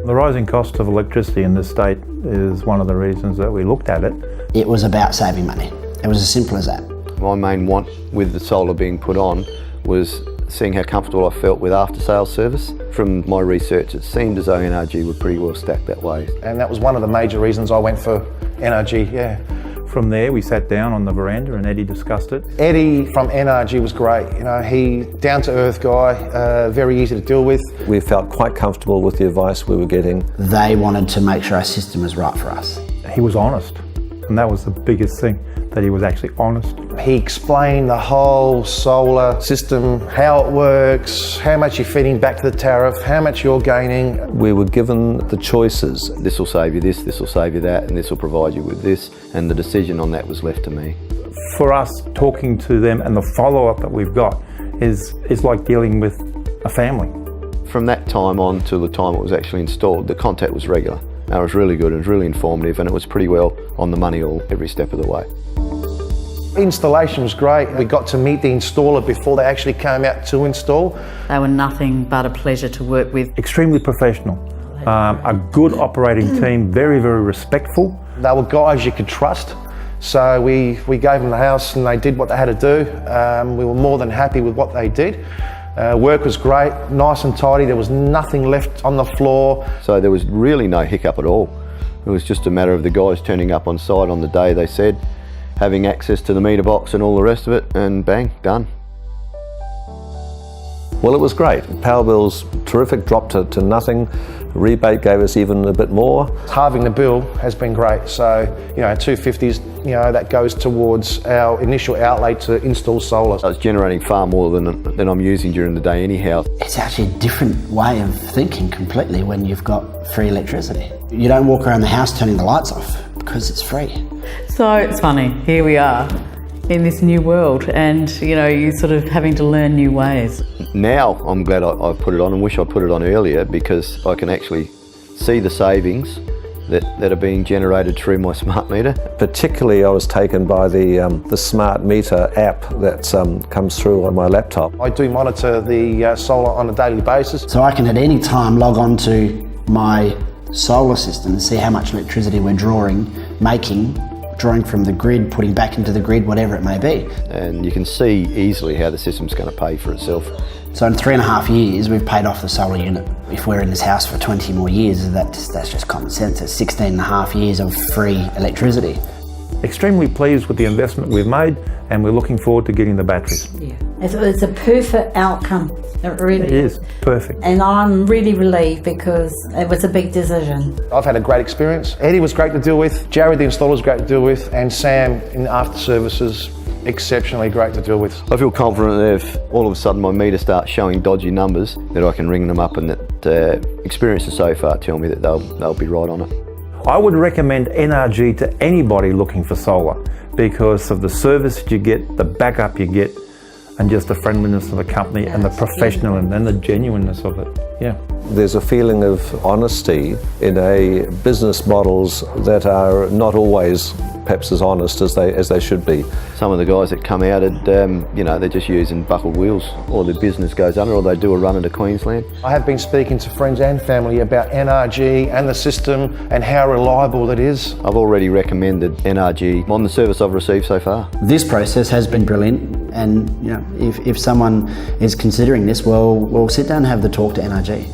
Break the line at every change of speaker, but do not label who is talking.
The rising cost of electricity in this state is one of the reasons that we looked at it.
It was about saving money. It was as simple as that.
My main want with the solar being put on was seeing how comfortable I felt with after-sales service. From my research, it seemed as though NRG were pretty well stacked that way.
And that was one of the major reasons I went for NRG, yeah.
From there, we sat down on the veranda and Eddie discussed it.
Eddie from NRG was great. You know, he down-to-earth guy, very easy to deal with.
We felt quite comfortable with the advice we were getting.
They wanted to make sure our system was right for us.
He was honest, and that was the biggest thing, that he was actually honest.
He explained the whole solar system, how it works, how much you're feeding back to the tariff, how much you're gaining.
We were given the choices.
This will save you this will save you that, and this will provide you with this, and the decision on that was left to me.
For us, talking to them and the follow-up that we've got is like dealing with a family.
From that time on till the time it was actually installed, the contact was regular. It was really good, it was really informative, and it was pretty well on the money every step of the way.
Installation was great. We got to meet the installer before they actually came out to install.
They were nothing but a pleasure to work with.
Extremely professional, a good operating team, very, very respectful.
They were guys you could trust. So we gave them the house and they did what they had to do. We were more than happy with what they did. Work was great, nice and tidy. There was nothing left on the floor.
So there was really no hiccup at all. It was just a matter of the guys turning up on site on the day they said, having access to the meter box and all the rest of it, and bang, done.
Well, it was great. Power bills, terrific, dropped to nothing. Rebate gave us even a bit more.
Halving the bill has been great. So, $250s, that goes towards our initial outlay to install solar.
I was generating far more than I'm using during the day anyhow.
It's actually a different way of thinking completely when you've got free electricity. You don't walk around the house turning the lights off because it's free.
So it's funny, here we are in this new world, and you're sort of having to learn new ways.
Now I'm glad I've put it on, and wish I'd put it on earlier, because I can actually see the savings that are being generated through my smart meter.
Particularly I was taken by the smart meter app that comes through on my laptop.
I do monitor the solar on a daily basis.
So I can at any time log on to my solar system and see how much electricity we're drawing from the grid, putting back into the grid, whatever it may be.
And you can see easily how the system's going to pay for itself.
So in 3.5 years, we've paid off the solar unit. If we're in this house for 20 more years, that's just common sense. It's 16.5 years of free electricity.
Extremely pleased with the investment we've made, and we're looking forward to getting the batteries.
Yeah, it's a perfect outcome. It really
is perfect.
And I'm really relieved because it was a big decision.
I've had a great experience. Eddie was great to deal with, Jared the installer was great to deal with, and Sam in after services, exceptionally great to deal with.
I feel confident that if all of a sudden my meter starts showing dodgy numbers, that I can ring them up, and that experiences so far tell me that they'll be right on it.
I would recommend NRG to anybody looking for solar because of the service you get, the backup you get, and just the friendliness of the company and the professionalism and the genuineness of it. Yeah.
There's a feeling of honesty in a business models that are not always perhaps as honest as they should be.
Some of the guys that come out, they're just using buckled wheels, or the business goes under, or they do a run into Queensland.
I have been speaking to friends and family about NRG and the system and how reliable it is.
I've already recommended NRG on the service I've received so far.
This process has been brilliant, and if someone is considering this, well, sit down and have the talk to NRG.